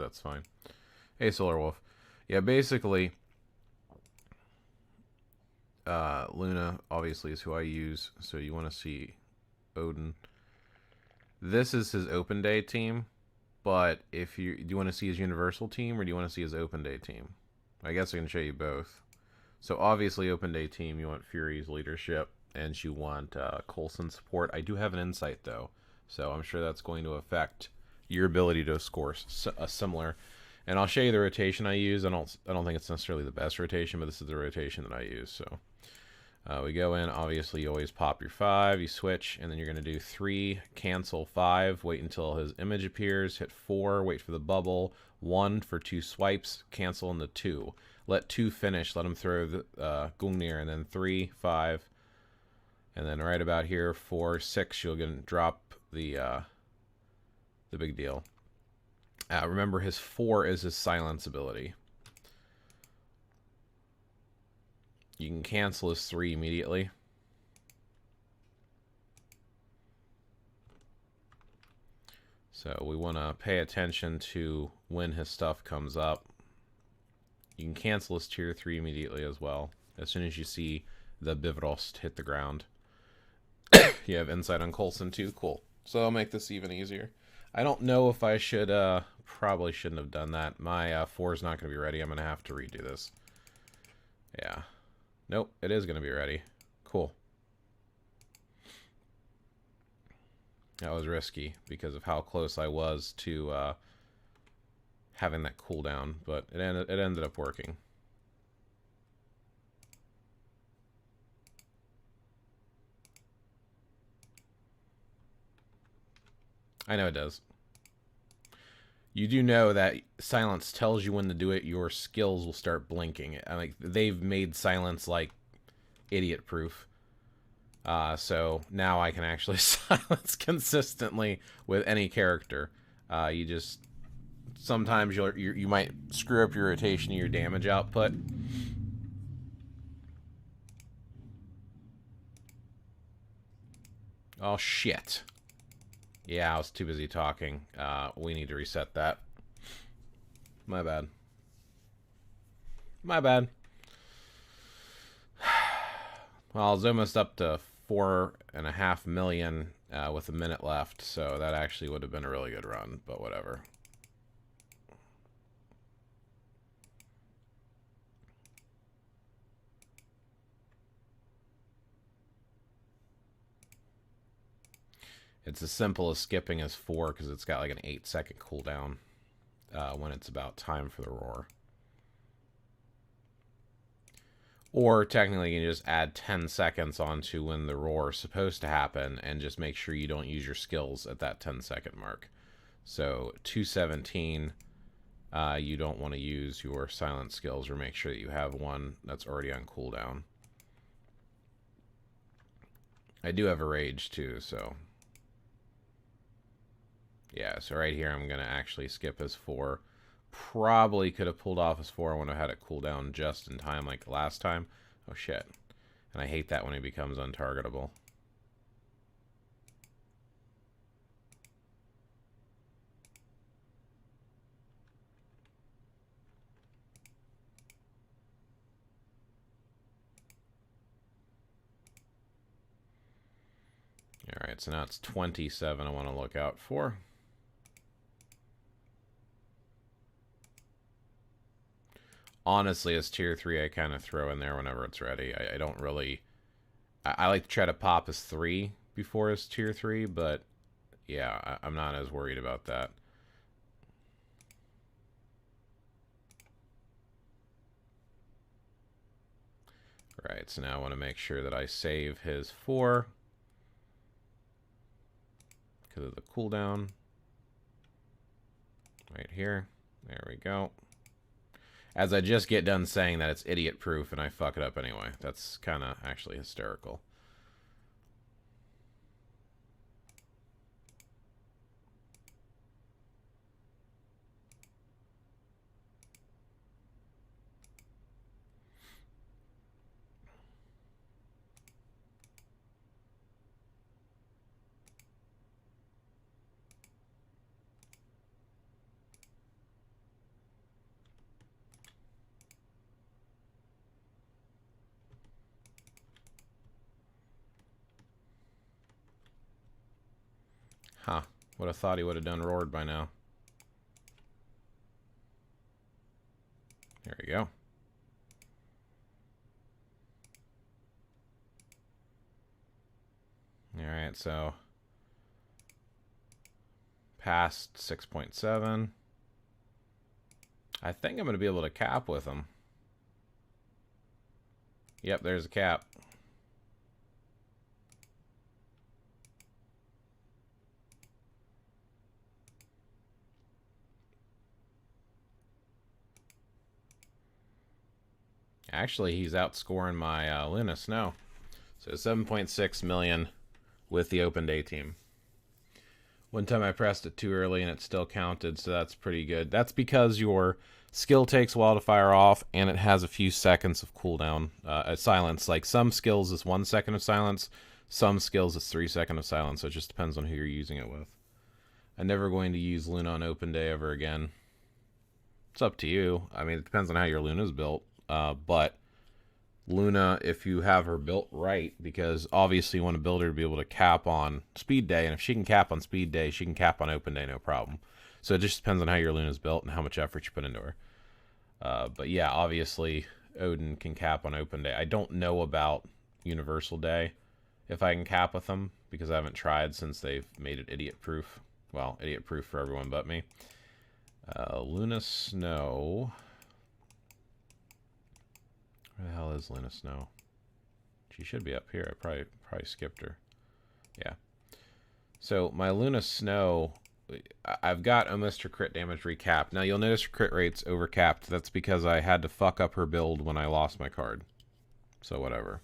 that's fine. Hey, Solar Wolf. Yeah, basically, Luna obviously is who I use. So you want to see Odin. This is his open day team. But if you do you want to see his universal team or do you want to see his open day team? I guess I can show you both. So obviously, open day team, you want Fury's leadership and you want Coulson support. I do have an insight though, so I'm sure that's going to affect your ability to score a similar. And I'll show you the rotation I use. I don't think it's necessarily the best rotation, but this is the rotation that I use. So we go in. Obviously, you always pop your 5, you switch, and then you're going to do 3, cancel 5, wait until his image appears, hit 4, wait for the bubble, 1 for 2 swipes, cancel into 2. Let 2 finish, let him throw the Gungnir, and then 3, 5, and then right about here, 4, 6, you'll get drop the big deal. Remember, his 4 is his silence ability. You can cancel his 3 immediately. So we want to pay attention to when his stuff comes up. You can cancel his tier 3 immediately as well, as soon as you see the Bifrost hit the ground. You have insight on Coulson too? Cool. So I'll make this even easier. I don't know if I should, probably shouldn't have done that. My 4 is not going to be ready. I'm going to have to redo this. Yeah. Nope, it is going to be ready. Cool. That was risky because of how close I was to having that cooldown, but it ended up working. I know it does. You do know that silence tells you when to do it. Your skills will start blinking. Like they've made silence like idiot proof. So now I can actually silence consistently with any character. You just sometimes you might screw up your rotation of your damage output. Oh shit. Yeah, I was too busy talking. We need to reset that. My bad. My bad. Well, I was almost up to 4.5 million with a minute left, so that actually would have been a really good run, but whatever. It's as simple as skipping as 4 because it's got like an 8-second cooldown when it's about time for the roar. Or technically you can just add 10 seconds onto when the roar is supposed to happen and just make sure you don't use your skills at that 10-second mark. So 217, you don't want to use your silent skills or make sure that you have one that's already on cooldown. I do have a rage too, so... Yeah, so right here I'm going to actually skip his 4. Probably could have pulled off his 4 when I had it cool down just in time like last time. Oh shit. And I hate that when he becomes untargetable. Alright, so now it's 27 I want to look out for. Honestly, as tier 3, I kind of throw in there whenever it's ready. I don't really... I like to try to pop his 3 before his tier 3, but yeah, I'm not as worried about that. Right, so now I want to make sure that I save his 4 because of the cooldown. Right here. There we go. As I just get done saying that it's idiot proof and I fuck it up anyway. That's kind of actually hysterical. Huh. Would have thought he would have done roared by now. There we go. Alright, so past 6.7. I think I'm going to be able to cap with him. Yep, there's a cap. Actually, he's outscoring my Luna Snow. So 7.6 million with the open day team. One time I pressed it too early and it still counted, so that's pretty good. That's because your skill takes a while to fire off and it has a few seconds of cooldown. Silence. Like some skills is 1 second of silence, some skills is 3 seconds of silence, so it just depends on who you're using it with. I'm never going to use Luna on open day ever again. It's up to you. I mean, it depends on how your Luna's built. But Luna, if you have her built right, because obviously you want to build her to be able to cap on speed day, and if she can cap on speed day, she can cap on open day, no problem. So it just depends on how your Luna's built and how much effort you put into her. But yeah, obviously Odin can cap on open day. I don't know about universal day, if I can cap with them, because I haven't tried since they've made it idiot proof. Well, idiot proof for everyone but me. Luna Snow. Where the hell is Luna Snow? She should be up here. I probably skipped her. Yeah. So my Luna Snow, I've got almost her crit damage recapped. Now you'll notice her crit rate's overcapped. That's because I had to fuck up her build when I lost my card. So whatever.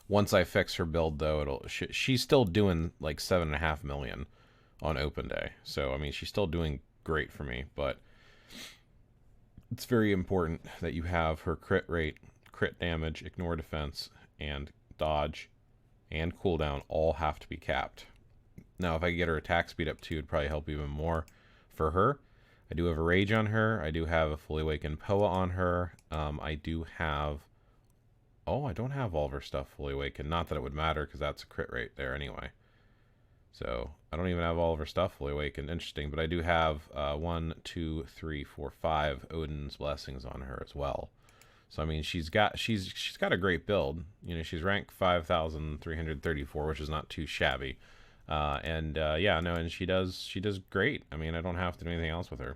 Once I fix her build though, she's still doing like 7.5 million on open day. So I mean, she's still doing great for me, but it's very important that you have her crit rate, crit damage, ignore defense, and dodge, and cooldown all have to be capped. Now, if I could get her attack speed up too, it'd probably help even more for her. I do have a Rage on her. I do have a Fully Awakened Poa on her. I do have... Oh, I don't have all of her stuff Fully Awakened. Not that it would matter, because that's a crit rate there anyway. So, I don't even have all of her stuff Fully Awakened. Interesting, but I do have 1, 2, 3, 4, 5 Odin's Blessings on her as well. So I mean, she's got a great build. You know, she's ranked 5,334, which is not too shabby. Yeah, no, and she does great. I mean, I don't have to do anything else with her.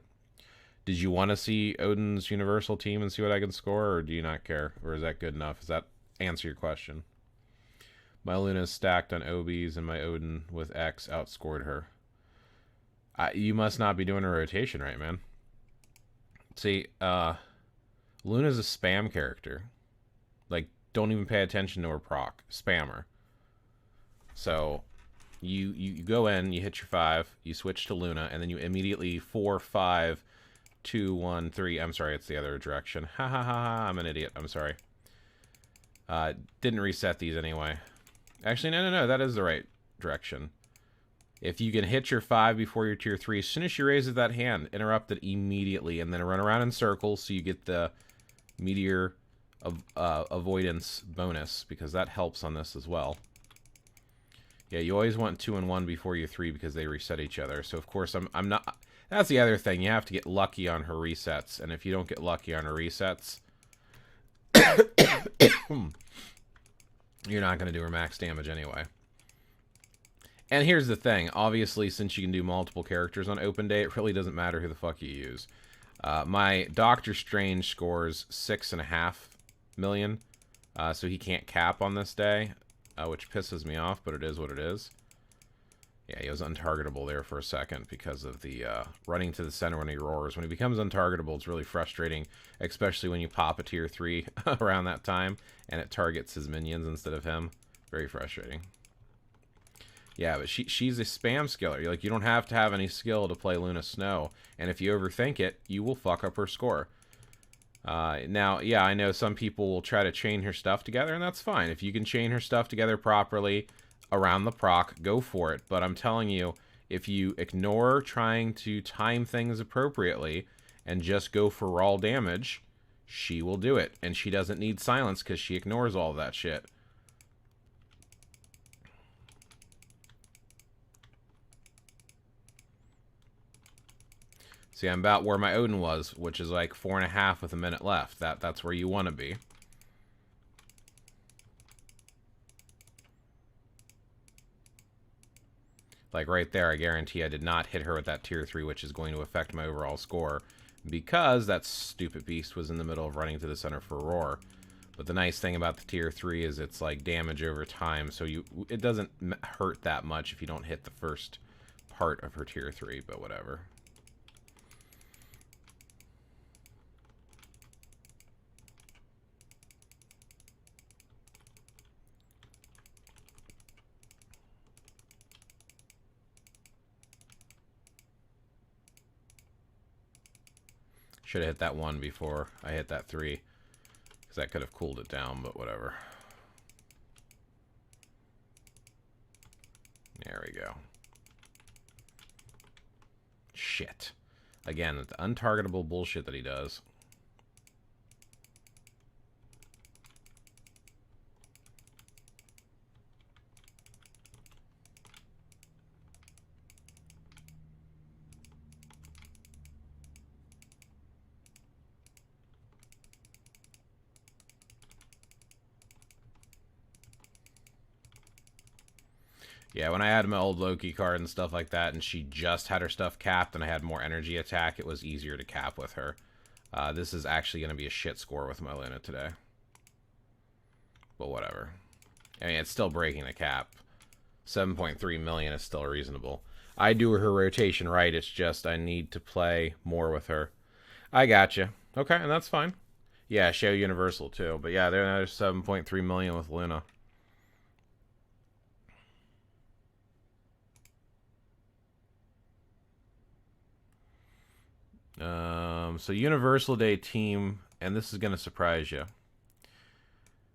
Did you want to see Odin's Universal team and see what I can score, or do you not care? Or is that good enough? Does that answer your question? My Luna is stacked on OBs, and my Odin with X outscored her. You must not be doing a rotation right, man. See, Luna's a spam character. Like, don't even pay attention to her proc. Spammer. So, you go in, you hit your 5, you switch to Luna, and then you immediately 4, 5, 2, 1, 3. I'm sorry, it's the other direction. Ha ha ha ha, I'm an idiot. I'm sorry. Didn't reset these anyway. Actually, no, that is the right direction. If you can hit your 5 before your tier 3, as soon as she raises that hand, interrupt it immediately, and then run around in circles so you get the meteor avoidance bonus, because that helps on this as well. Yeah, you always want 2 and 1 before your 3 because they reset each other. So of course I'm not. That's the other thing. You have to get lucky on her resets, and if you don't get lucky on her resets, you're not going to do her max damage anyway. And here's the thing. Obviously, since you can do multiple characters on open day, it really doesn't matter who the fuck you use. My Doctor Strange scores 6.5 million, so he can't cap on this day, which pisses me off, but it is what it is. Yeah, he was untargetable there for a second because of the running to the center when he roars. When he becomes untargetable, it's really frustrating, especially when you pop a tier 3 around that time, and it targets his minions instead of him. Very frustrating. Yeah, but she's a spam skiller. Like, you don't have to have any skill to play Luna Snow, and if you overthink it, you will fuck up her score. Now, yeah, I know some people will try to chain her stuff together, and that's fine. If you can chain her stuff together properly around the proc, go for it. But I'm telling you, if you ignore trying to time things appropriately and just go for raw damage, she will do it. And she doesn't need silence because she ignores all that shit. See, I'm about where my Odin was, which is like 4.5 with a minute left. That's where you want to be. Like right there, I guarantee I did not hit her with that tier 3, which is going to affect my overall score, because that stupid beast was in the middle of running to the center for Roar. But the nice thing about the tier 3 is it's like damage over time, so it doesn't hurt that much if you don't hit the first part of her tier 3, but whatever. Should have hit that 1 before I hit that 3, because that could have cooled it down, but whatever. There we go. Shit. Again, the untargetable bullshit that he does. Yeah, when I had my old Loki card and stuff like that, and she just had her stuff capped and I had more energy attack, it was easier to cap with her. This is actually going to be a shit score with my Luna today. But whatever. I mean, it's still breaking the cap. 7.3 million is still reasonable. I do her rotation right, it's just I need to play more with her. I gotcha. Okay, and that's fine. Yeah, show Universal too. But yeah, there's 7.3 million with Luna. So Universal Day team, and this is going to surprise you.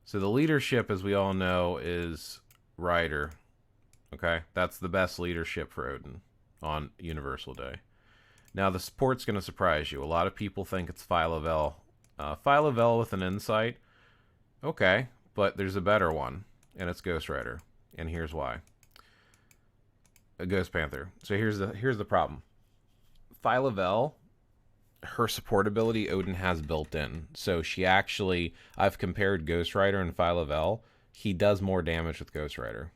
So the leadership, as we all know, is Ryder. Okay, that's the best leadership for Odin on Universal Day. Now the support's going to surprise you. A lot of people think it's Phyla-Vell. Phyla-Vell with an insight. Okay, but there's a better one, and it's Ghost Rider. And here's why. A Ghost Panther. So here's the problem. Phyla-Vell, her support ability Odin has built in. So she actually, I've compared Ghost Rider and Phyla-Vell. He does more damage with Ghost Rider.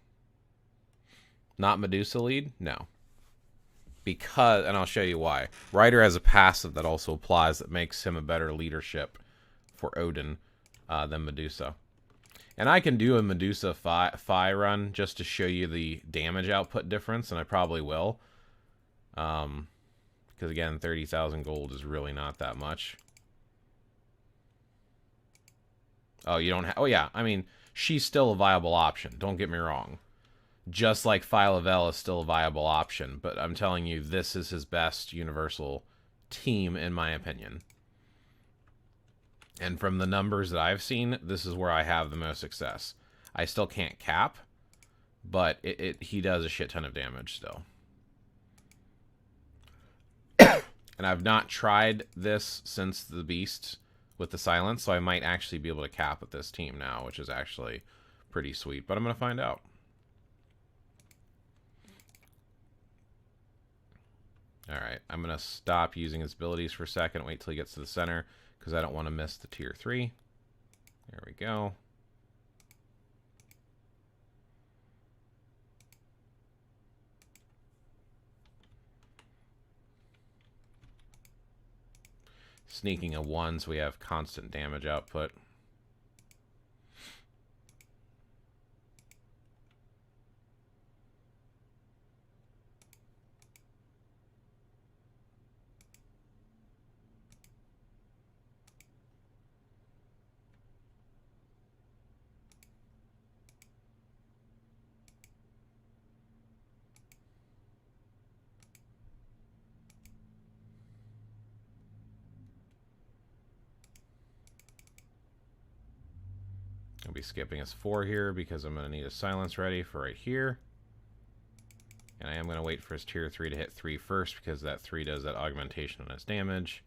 Not Medusa lead? No. Because, and I'll show you why. Rider has a passive that also applies that makes him a better leadership for Odin than Medusa. And I can do a Medusa Phi run just to show you the damage output difference, and I probably will. Because again, 30,000 gold is really not that much. Oh, you don't have... Oh, yeah. I mean, she's still a viable option. Don't get me wrong. Just like Phyla-Vell is still a viable option. But I'm telling you, this is his best Universal team, in my opinion. And from the numbers that I've seen, this is where I have the most success. I still can't cap, but he does a shit ton of damage still. And I've not tried this since the Beast with the Silence, so I might actually be able to cap with this team now, which is actually pretty sweet. But I'm going to find out. Alright, I'm going to stop using his abilities for a second, wait till he gets to the center, because I don't want to miss the tier 3. There we go. Sneaking a 1, so we have constant damage output. I'll be skipping his 4 here because I'm going to need a silence ready for right here. And I am going to wait for his tier 3 to hit 3 first because that 3 does that augmentation on his damage.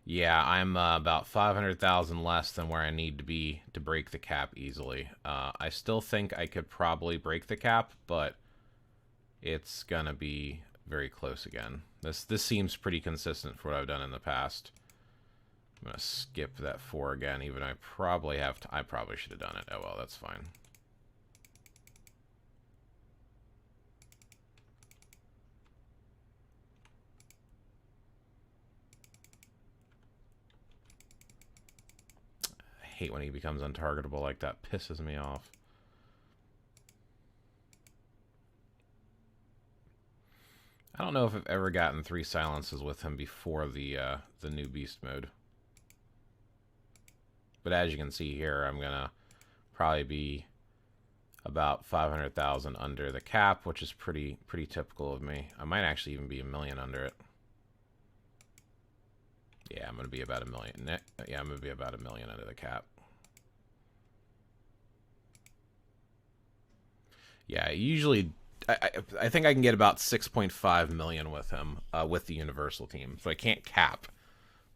Yeah, I'm about 500,000 less than where I need to be to break the cap easily. I still think I could probably break the cap, but it's gonna be very close again. This seems pretty consistent for what I've done in the past. I'm gonna skip that 4 again, even I probably have to, I probably should have done it. Oh well, that's fine. I hate when he becomes untargetable like that. Pisses me off. I don't know if I've ever gotten 3 silences with him before the new beast mode. But as you can see here, I'm gonna probably be about 500,000 under the cap, which is pretty typical of me. I might actually even be 1 million under it. Yeah, I'm gonna be about 1 million. Yeah, I'm gonna be about 1 million under the cap. Yeah, usually I think I can get about 6.5 million with him with the universal team. So I can't cap,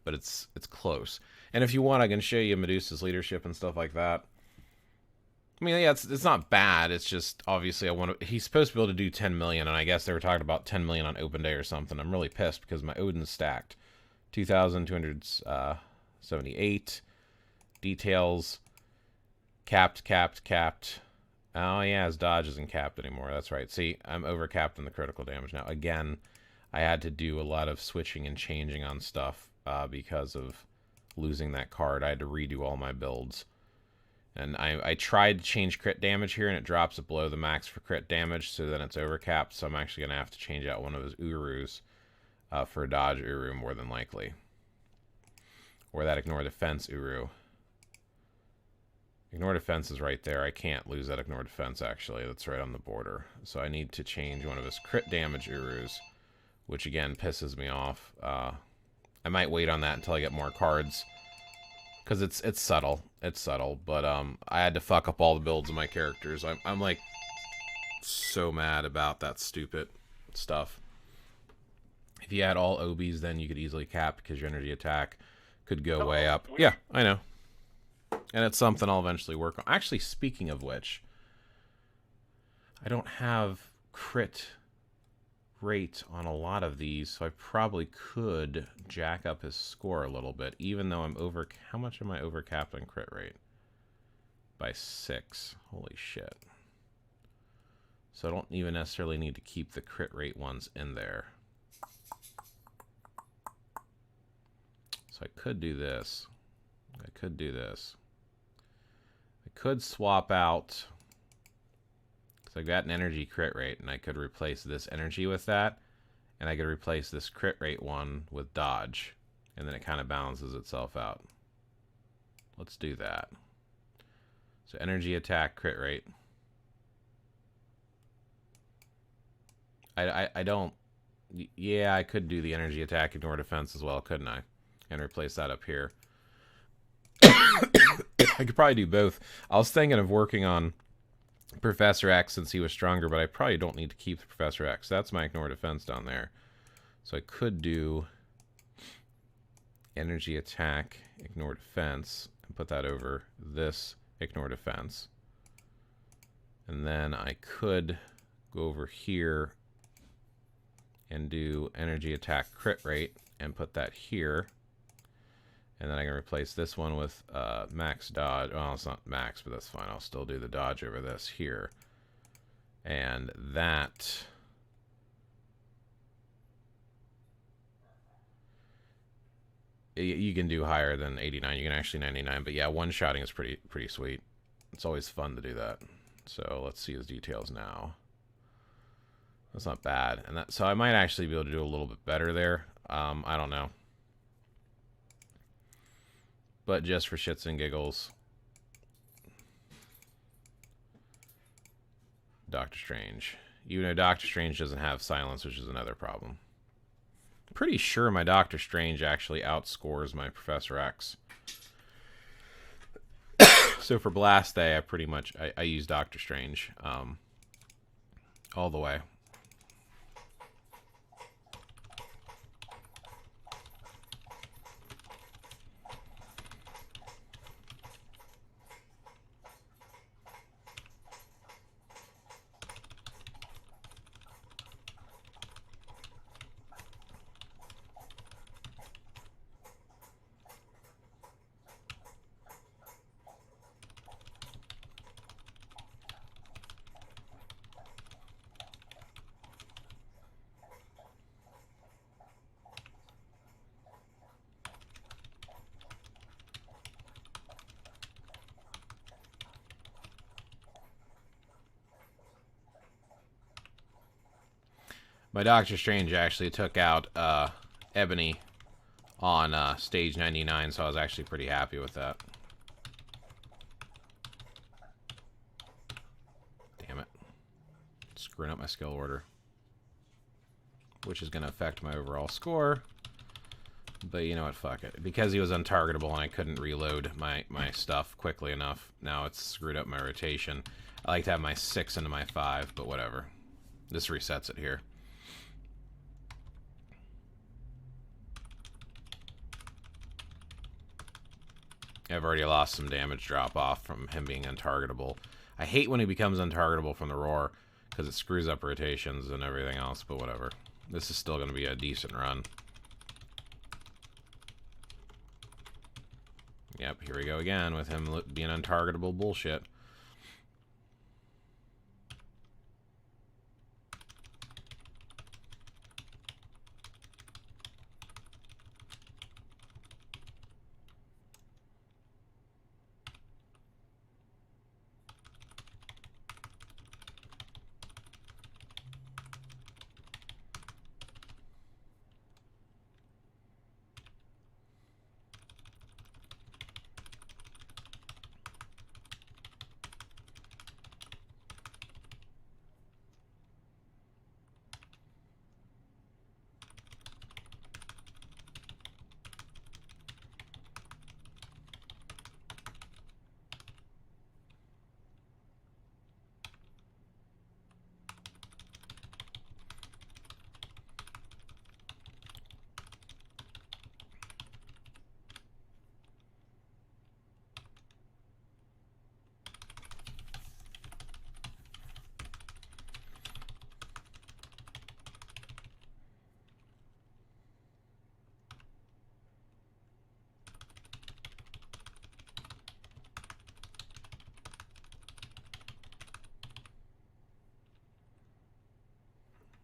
but it's close. And if you want, I can show you Medusa's leadership and stuff like that. I mean, yeah, it's not bad. It's just obviously he's supposed to be able to do 10 million, and I guess they were talking about 10 million on open day or something. I'm really pissed because my Odin's stacked. 2,278 details, capped. Oh yeah, his dodge isn't capped anymore. That's right. See, I'm overcapped in the critical damage now. Again, I had to do a lot of switching and changing on stuff because of losing that card. I had to redo all my builds. And I tried to change crit damage here, and it drops it below the max for crit damage, so then it's overcapped. So I'm actually going to have to change out one of his Urus for a dodge Uru, more than likely. Or that ignore defense Uru. Ignore defense is right there. I can't lose that ignore defense, actually. That's right on the border. So I need to change one of his crit damage Urus, which again pisses me off. I might wait on that until I get more cards, because it's subtle. It's subtle, but I had to fuck up all the builds of my characters. I'm like so mad about that stupid stuff. If you had all OBs, then you could easily cap because your energy attack could go way up. Yeah, I know. And it's something I'll eventually work on. Actually, speaking of which, I don't have crit rate on a lot of these, so I probably could jack up his score a little bit, even though I'm over... How much am I overcapped on crit rate? By 6. Holy shit. So I don't even necessarily need to keep the crit rate ones in there. So I could do this. I could do this. I could swap out, because I've got an energy crit rate, and I could replace this energy with that, and I could replace this crit rate one with dodge, and then it kind of balances itself out. Let's do that. So energy attack crit rate. I don't... Yeah, I could do the energy attack ignore defense as well, couldn't I? And replace that up here. I could probably do both. I was thinking of working on Professor X since he was stronger, but I probably don't need to keep the Professor X. That's my ignore defense down there. So I could do energy attack, ignore defense, and put that over this ignore defense. And then I could go over here and do energy attack crit rate and put that here. And then I can replace this one with max dodge. Well, it's not max, but that's fine. I'll still do the dodge over this here. And that... You can do higher than 89. You can actually 99. But yeah, one-shotting is pretty sweet. It's always fun to do that. So let's see his details now. That's not bad. And that, so I might actually be able to do a little bit better there. I don't know. But just for shits and giggles, Doctor Strange. Even though Doctor Strange doesn't have silence, which is another problem. Pretty sure my Doctor Strange actually outscores my Professor X. So for Blast Day, I pretty much I use Doctor Strange all the way. My Doctor Strange actually took out Ebony on stage 99, so I was actually pretty happy with that. Damn it. Screwing up my skill order. Which is going to affect my overall score. But you know what, fuck it. Because he was untargetable and I couldn't reload my stuff quickly enough, now it's screwed up my rotation. I like to have my 6 into my 5, but whatever. This resets it here. I've already lost some damage drop off from him being untargetable. I hate when he becomes untargetable from the roar, because it screws up rotations and everything else, but whatever. This is still going to be a decent run. Yep, here we go again with him being untargetable bullshit.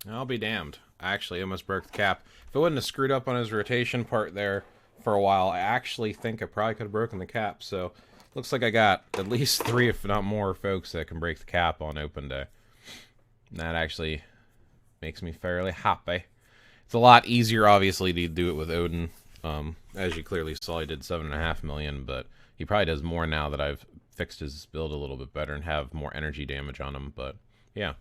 I'll be damned. I actually almost broke the cap. If it wouldn't have screwed up on his rotation part there for a while, I actually think I probably could have broken the cap. So, looks like I got at least 3, if not more, folks that can break the cap on open day. And that actually makes me fairly happy. It's a lot easier, obviously, to do it with Odin. As you clearly saw, he did 7.5 million, but he probably does more now that I've fixed his build a little bit better and have more energy damage on him. But, yeah.